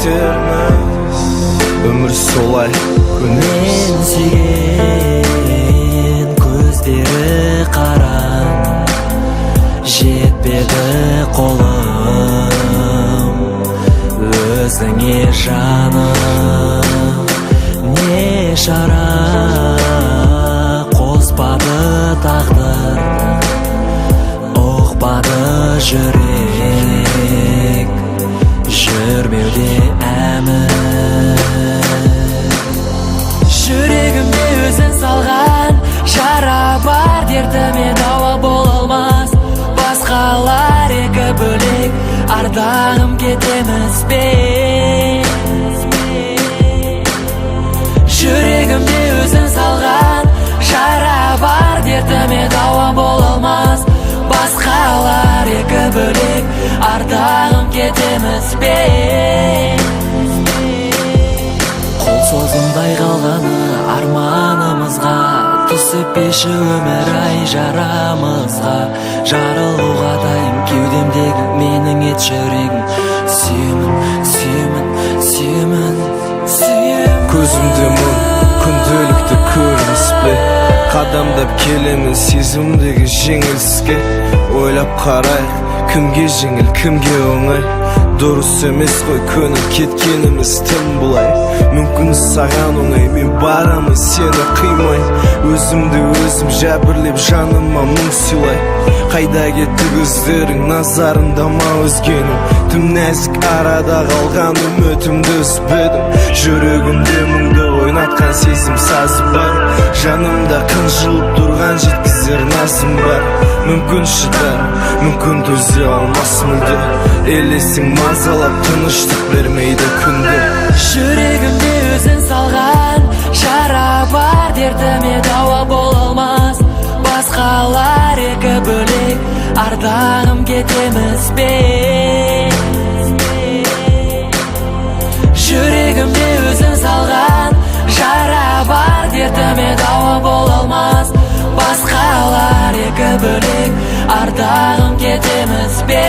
кетерміз. Өмір солай Мен сүйген көздері қарам, жетпеді қолым өзіңе жаным. Не шара қоспады тағдыр, ұқпады жүрек жүрмеуде әмір. Жүрегімде өзің салған жара бар, дертіме дауа бола алмас. Басқалар екі бөлек, ардағым кетеміз бе? Жүрегімде өзің салған жара бар, дертіме дауа бола алмас. Басқалар екі бөлек, ардағым кетеміз бе? Қол созымдай қалғаны арманымызға, түсіппеші өмір ай жарамызға. Жарылуға дайын кеудемдегі менің ет жүрегім. Сүйемін, сүйемін, сүйемін, сүйемін. Көзімде мұң, күнделікті көрініс бе? Қадамдап келемін сезімдегі жеңіліске. Ойлап қарайық, кімге жеңіл, кімге оңай. Дұрыс емес қой көңіл кеткеніміз тым бұлай. Мүмкін саған оңай, мен барамын сені қимай. Өзімді өзім жәбірлеп жаныма мұң сыйлай. Қайда кетті көздерің, назарыңдама өзгенің. Тым нәзік арада қалған үмітімді үзбедім. Жүрегімде мұңды ойнатқан сезім сазы бар. Жанымда қынжылып тұрған жеткізер назым бар. Мүмкін шыдар, мүмкін төзе алмас мүлде. Елесің мазалап тыныштық бермейді күнде. Жүрегімде өзің салған жара бар, дертіме дауа бола алмас. Басқалар екі бөлек, ардағым кетеміз бе? Жүрегімде өзің салған жара бар, дертіме дауа бола алмас. Басқалар екі бөлек, ардағым кетеміз бе?